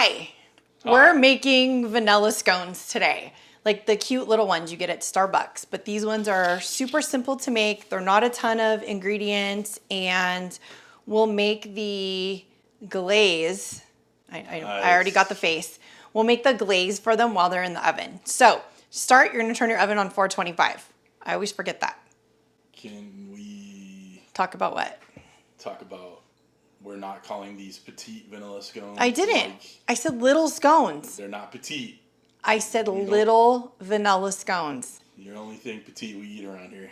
Hi. We're making vanilla scones today. Like the cute little ones you get at Starbucks. But these ones are super simple to make. They're not a ton of ingredients. And we'll make the glaze. I already got the face. We'll make the glaze for them while they're in the oven. So you're gonna turn your oven on 425. I always forget that. Can we talk about what? Talk about we're not calling these petite vanilla scones. I didn't. I said little scones. They're not petite. I said little vanilla scones. You're the only thing petite we eat around here.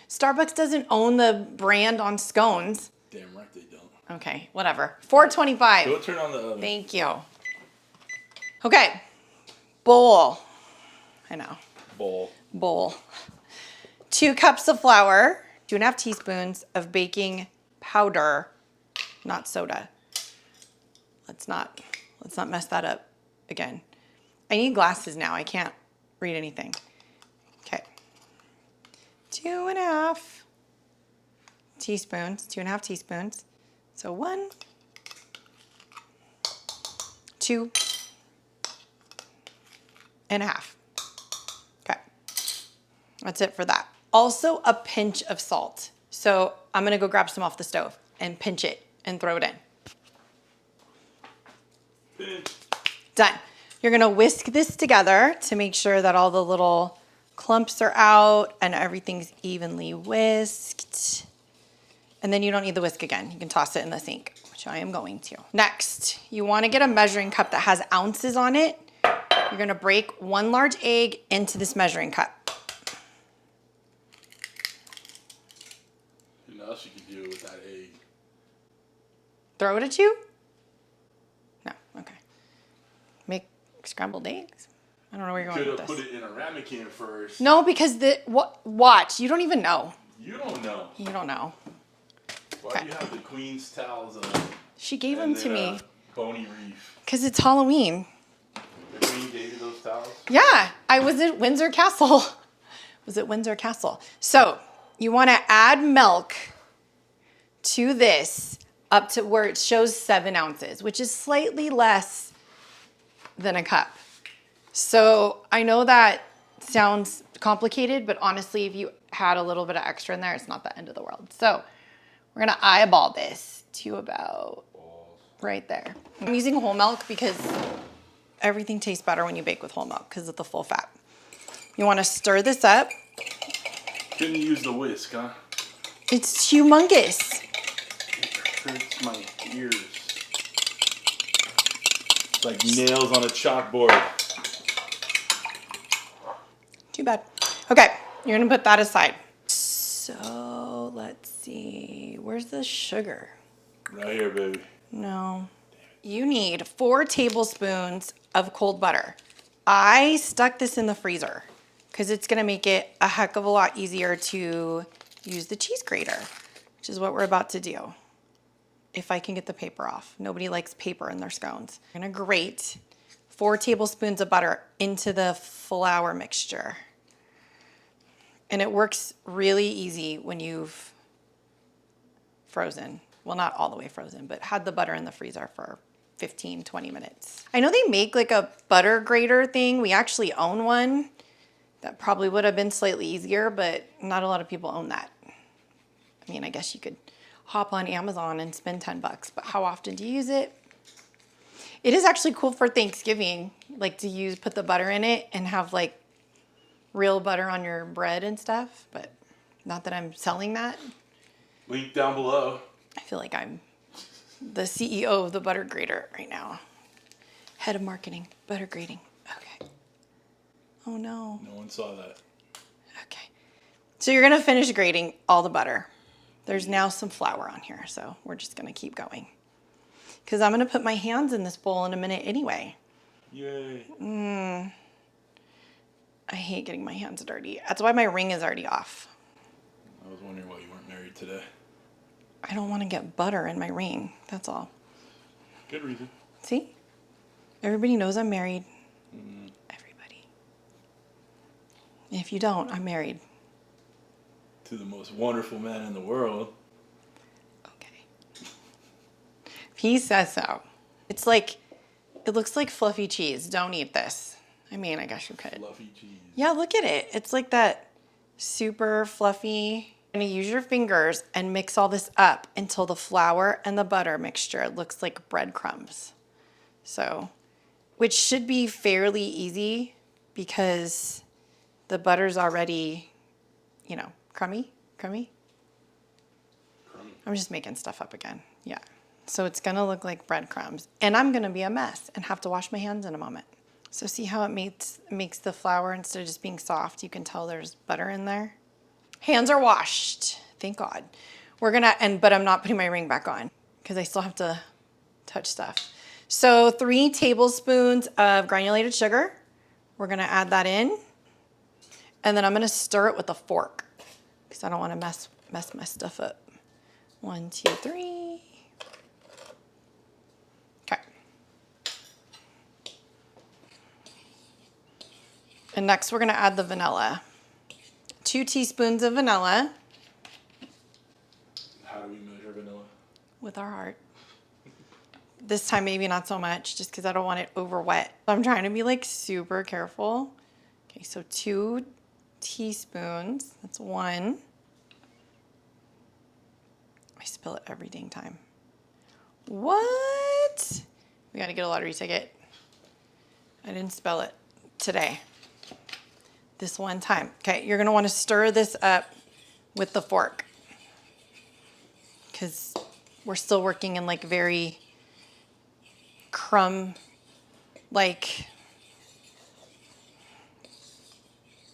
Starbucks doesn't own the brand on scones. Damn right they don't. Okay, whatever. 425. Go turn on the oven. Thank you. Okay. Bowl. I know. Bowl. 2 cups of flour, 2.5 teaspoons of baking powder, not soda. Let's not mess that up again. I need glasses now. I can't read anything. Okay. 2.5 teaspoons. So 1, 2.5. Okay. That's it for that. Also a pinch of salt. So I'm gonna go grab some off the stove and pinch it and throw it in. Pinch. Done. You're gonna whisk this together to make sure that all the little clumps are out and everything's evenly whisked. And then you don't need the whisk again. You can toss it in the sink, which I am going to. Next, you wanna get a measuring cup that has ounces on it. You're gonna break 1 large egg into this measuring cup. You know what else you can do with that egg? Throw it at you? No, okay. Make scrambled eggs? I don't know where you're going with this. Could have put it in a ramekin first. No, because watch, you don't even know. You don't know. You don't know. Why do you have the Queen's towels on? She gave them to me. Bony reef. Because it's Halloween. The Queen gave you those towels? Yeah, I was at Windsor Castle. So you want to add milk to this up to where it shows 7 ounces, which is slightly less than a cup. So I know that sounds complicated, but honestly, if you had a little bit of extra in there, it's not the end of the world. So we're gonna eyeball this to about right there. I'm using whole milk because everything tastes better when you bake with whole milk because of the full fat. You wanna stir this up. Couldn't use the whisk, huh? It's humongous. It hurts my ears. It's like nails on a chalkboard. Too bad. Okay, you're gonna put that aside. So let's see, where's the sugar? Right here, baby. No. You need 4 tablespoons of cold butter. I stuck this in the freezer because it's gonna make it a heck of a lot easier to use the cheese grater, which is what we're about to do. If I can get the paper off. Nobody likes paper in their scones. I'm gonna grate 4 tablespoons of butter into the flour mixture. And it works really easy when you've frozen. Well, not all the way frozen, but had the butter in the freezer for 15, 20 minutes. I know they make like a butter grater thing. We actually own one. That probably would have been slightly easier, but not a lot of people own that. I mean, I guess you could hop on Amazon and spend 10 bucks, but how often do you use it? It is actually cool for Thanksgiving, like to put the butter in it and have like real butter on your bread and stuff, but not that I'm selling that. Link down below. I feel like I'm the CEO of the butter grater right now. Head of marketing, butter grating. Okay. Oh no. No one saw that. Okay. So you're gonna finish grating all the butter. There's now some flour on here, so we're just gonna keep going. Because I'm gonna put my hands in this bowl in a minute anyway. Yay. I hate getting my hands dirty. That's why my ring is already off. I was wondering why you weren't married today. I don't want to get butter in my ring. That's all. Good reason. See? Everybody knows I'm married. Everybody. If you don't, I'm married. To the most wonderful man in the world. Okay. If he says so. It's like, it looks like fluffy cheese. Don't eat this. I mean, I guess you could. Fluffy cheese. Yeah, look at it. It's like that super fluffy. You're gonna use your fingers and mix all this up until the flour and the butter mixture looks like breadcrumbs. So, which should be fairly easy because the butter's already, you know, crummy. I'm just making stuff up again. Yeah. So it's gonna look like breadcrumbs. And I'm gonna be a mess and have to wash my hands in a moment. So see how it makes the flour, instead of just being soft, you can tell there's butter in there. Hands are washed, thank God. But I'm not putting my ring back on because I still have to touch stuff. So 3 tablespoons of granulated sugar. We're gonna add that in. And then I'm gonna stir it with a fork because I don't wanna mess my stuff up. 1, 2, 3. Okay. And next we're gonna add the vanilla. 2 teaspoons of vanilla. How do we measure vanilla? With our heart. This time maybe not so much, just because I don't want it over wet. I'm trying to be like super careful. Okay, so 2 teaspoons, that's 1. I spill it every dang time. What? We gotta get a lottery ticket. I didn't spell it today. This one time. Okay, you're gonna wanna stir this up with the fork because we're still working in like very crumb-like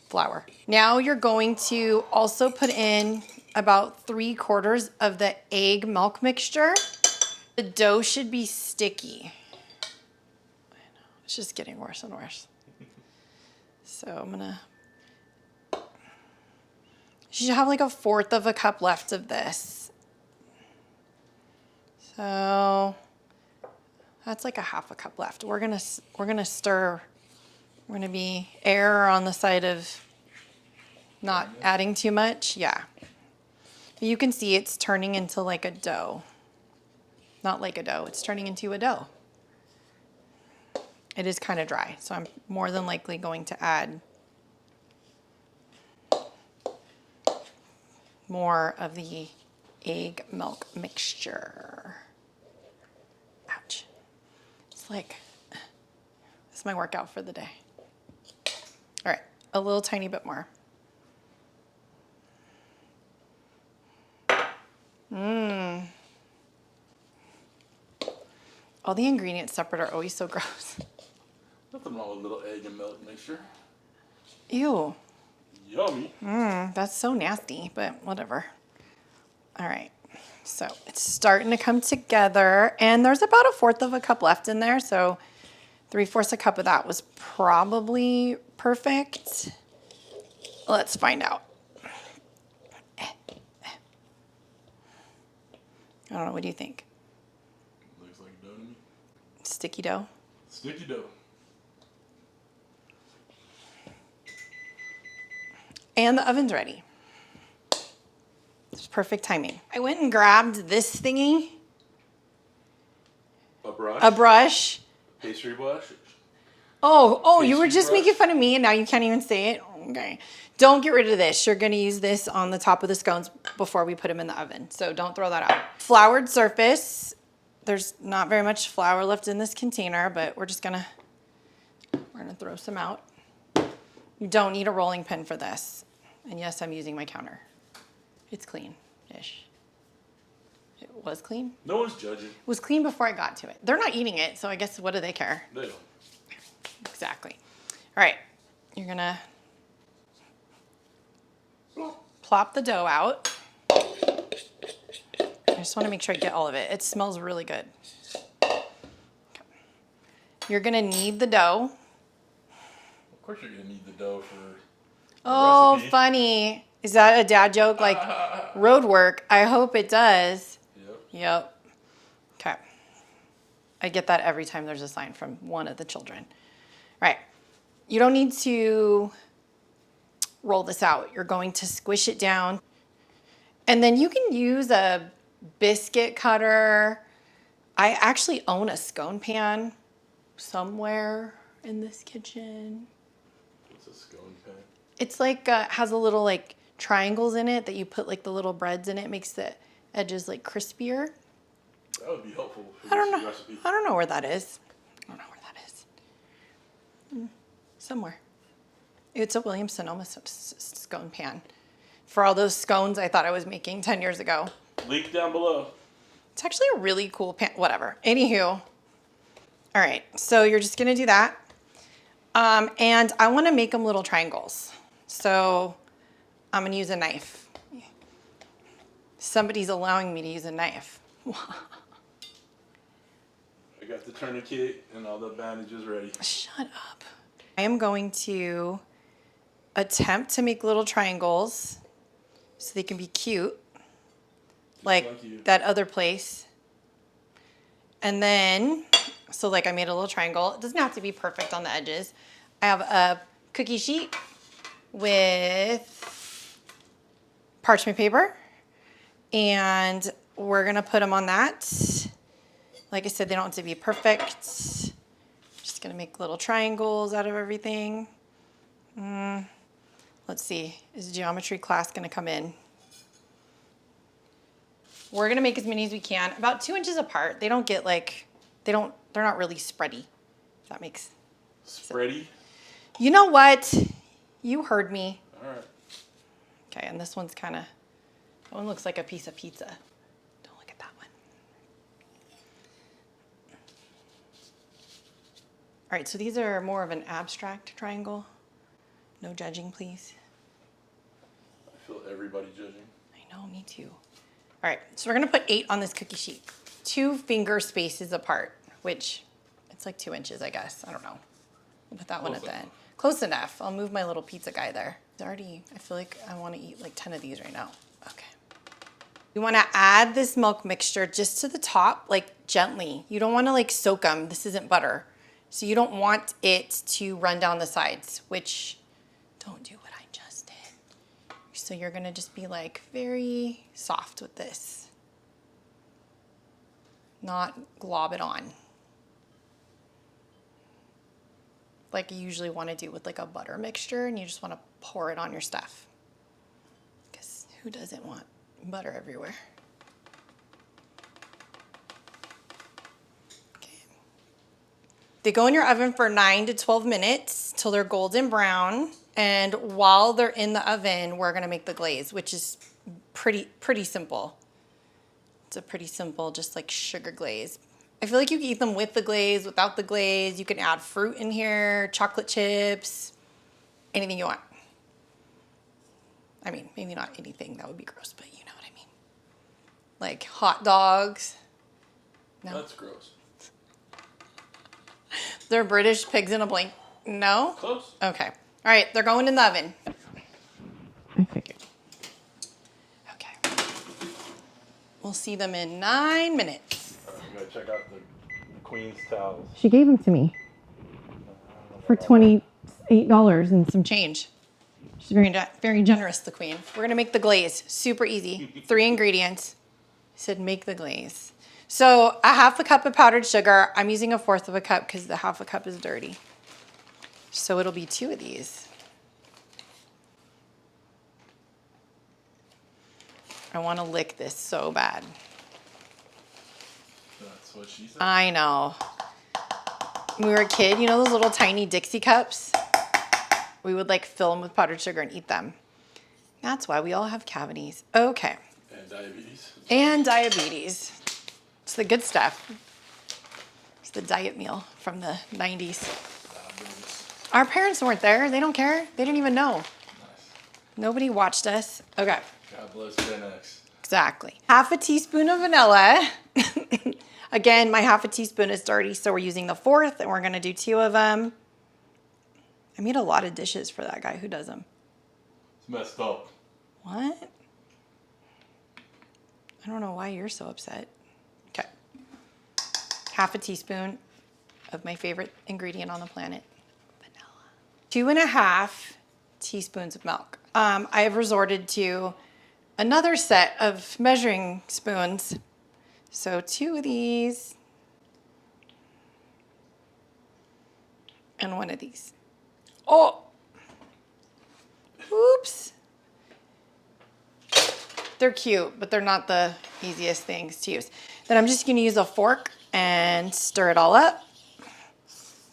flour. Now you're going to also put in about 3/4 of the egg milk mixture. The dough should be sticky. I know, it's just getting worse and worse. So I'm gonna, you should have like 1/4 of a cup left of this. So that's like 1/2 cup left. We're gonna stir. We're gonna be err on the side of not adding too much. Yeah. You can see it's turning into like a dough. Not like a dough, it's turning into a dough. It is kind of dry, so I'm more than likely going to add more of the egg milk mixture. Ouch. It's like, this is my workout for the day. All right, a little tiny bit more. All the ingredients separate are always so gross. Nothing wrong with a little egg and milk mixture. Ew. Yummy. That's so nasty, but whatever. All right, so it's starting to come together, and there's about 1/4 of a cup left in there, so 3/4 a cup of that was probably perfect. Let's find out. I don't know, what do you think? Looks like dough to me. Sticky dough? Sticky dough. And the oven's ready. It's perfect timing. I went and grabbed this thingy. A brush? A brush. Pastry brush? Oh, you were Pastry just brush? making fun of me and now you can't even say it? Okay. Don't get rid of this. You're gonna use this on the top of the scones before we put them in the oven. So don't throw that out. Floured surface. There's not very much flour left in this container, but we're gonna throw some out. You don't need a rolling pin for this. And yes, I'm using my counter. It's clean-ish. It was clean? No one's judging. It was clean before I got to it. They're not eating it, so I guess what do they care? They don't. Exactly. All right, you're gonna plop the dough out. I just wanna make sure I get all of it. It smells really good. Okay. You're gonna knead the dough. Of course you're gonna need the dough for Oh, recipe. funny. Is that a dad joke? Like road work? I hope it does. Yep. Okay. I get that every time there's a sign from one of the children. Right. You don't need to roll this out. You're going to squish it down. And then you can use a biscuit cutter. I actually own a scone pan somewhere in this kitchen. What's a scone pan? It's like has a little like triangles in it that you put like the little breads in it. It makes the edges like crispier. That would be helpful for I don't this know. recipe. I don't know where that is. I don't know where that is. Somewhere. It's a Williams Sonoma scone pan. For all those scones I thought I was making 10 years ago. Link down below. It's actually a really cool pan. Whatever. Anywho. All right. So you're just going to do that. And I want to make them little triangles. So I'm going to use a knife. Somebody's allowing me to use a knife. I got the tourniquet and all the bandages ready. Shut up. I am going to attempt to make little triangles so they can be cute, like that other place. And then, so like I made a little triangle. It doesn't have to be perfect on the edges. I have a cookie sheet with parchment paper, and we're gonna put them on that. Like I said, they don't have to be perfect. Just gonna make little triangles out of everything. Let's see, is geometry class gonna come in? We're gonna make as many as we can, about 2 inches apart. They don't get like, they're not really spready. If that makes Spready? You know what? You heard me. All right. Okay, and this one's kind of, that one looks like a piece of pizza. Don't look at that one. All right, so these are more of an abstract triangle. No judging, please. I feel everybody judging. I know, me too. All right, so we're gonna put 8 on this cookie sheet. 2 finger spaces apart, which it's like 2 inches, I guess. I don't know. We'll put that one at the end. Close enough. I'll move my little pizza guy there. It's already, I feel like I wanna eat like 10 of these right now. Okay. You wanna add this milk mixture just to the top, like gently. You don't wanna like soak them. This isn't butter. So you don't want it to run down the sides, which don't do what I just did. So you're gonna just be like very soft with this. Not glob it on. Like you usually wanna do with like a butter mixture, and you just wanna pour it on your stuff. Because who doesn't want butter everywhere? Okay. They go in your oven for 9 to 12 minutes till they're golden brown. And while they're in the oven, we're gonna make the glaze, which is pretty simple. It's a pretty simple, just like sugar glaze. I feel like you can eat them with the glaze, without the glaze. You can add fruit in here, chocolate chips, anything you want. I mean, maybe not anything, that would be gross, but you know what I mean. Like hot dogs. No. That's gross. They're British pigs in a blanket. No? Close. Okay. All right, they're going in the oven. I figured. Okay. We'll see them in 9 minutes. All right, we gotta check out the queen's towels. She gave them to me for $28 and some change. She's very generous, the queen. We're gonna make the glaze, super easy. 3 ingredients. I said make the glaze. So a half a cup of powdered sugar. I'm using 1/4 of a cup because the half a cup is dirty. So it'll be 2 of these. I wanna lick this so bad. That's what she said. I know. When we were a kid, you know those little tiny Dixie cups? We would like fill them with powdered sugar and eat them. That's why we all have cavities. Okay. And diabetes. And diabetes. It's the good stuff. It's the diet meal from the 90s. Our parents weren't there. They don't care. They didn't even know. Nice. Nobody watched us. Okay. God bless Gen X. Exactly. Half a teaspoon of vanilla. Again, my half a teaspoon is dirty, so we're using the 1/4, and we're gonna do 2 of them. I made a lot of dishes for that guy. Who does them? It's messed up. What? I don't know why you're so upset. Okay. Half a teaspoon of my favorite ingredient on the planet, vanilla. 2.5 teaspoons of milk. I have resorted to another set of measuring spoons. So 2 of these, and one of these. Oh, oops. They're cute, but they're not the easiest things to use. Then I'm just gonna use a fork and stir it all up,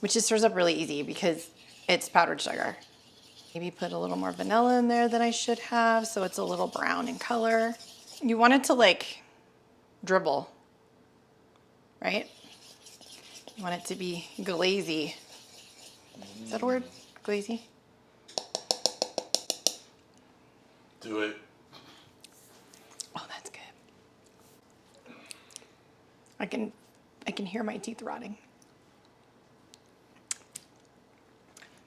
which just stirs up really easy because it's powdered sugar. Maybe put a little more vanilla in there than I should have, so it's a little brown in color. You want it to like dribble, right? You want it to be glazy. Is that a word? Glazy? Do it. Oh, that's good. I can hear my teeth rotting.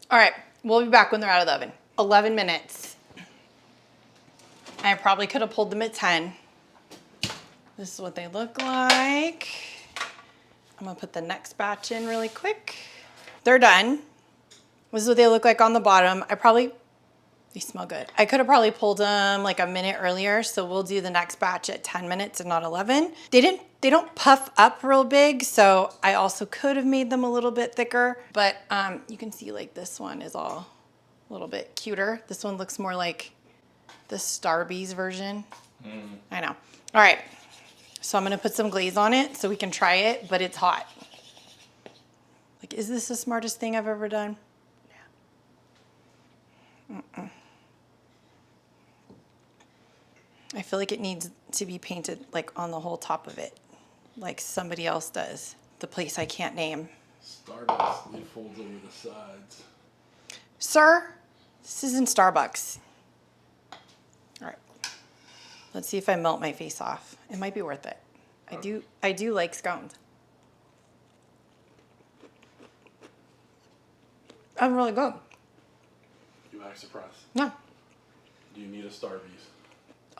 All right, we'll be back when they're out of the oven. 11 minutes. I probably could have pulled them at 10. This is what they look like. I'm gonna put the next batch in really quick. They're done. This is what they look like on the bottom. They smell good. I could have probably pulled them like a minute earlier, so we'll do the next batch at 10 minutes and not 11. They don't puff up real big, so I also could have made them a little bit thicker, but you can see like this one is all a little bit cuter. This one looks more like the Starbucks version. I know. All right, so I'm gonna put some glaze on it so we can try it, but it's hot. Like, is this the smartest thing I've ever done? Yeah. I feel like it needs to be painted like on the whole top of it, like somebody else does. The place I can't name. Starbucks, it folds over the sides. Sir, this isn't Starbucks. All right, let's see if I melt my face off. It might be worth it. I do like scones. I'm really good. You act surprised. No. Do you need a Starbucks?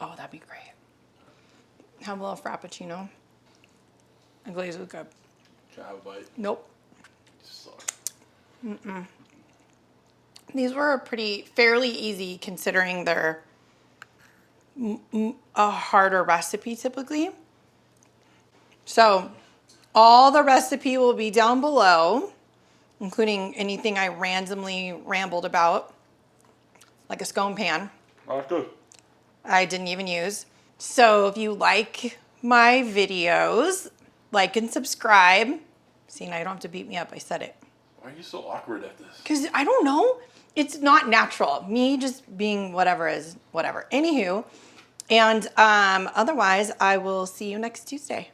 Oh, that'd be great. Have a little frappuccino. A glaze with good. Can I have a bite? Nope. Sorry. These were fairly easy considering they're a harder recipe typically. So all the recipe will be down below, including anything I randomly rambled about, like a scone pan. Oh, that's good. I didn't even use. So if you like my videos, like and subscribe. See, now you don't have to beat me up. I said it. Why are you so awkward at this? Because I don't know. It's not natural. Me just being whatever is whatever. Anywho, and otherwise, I will see you next Tuesday.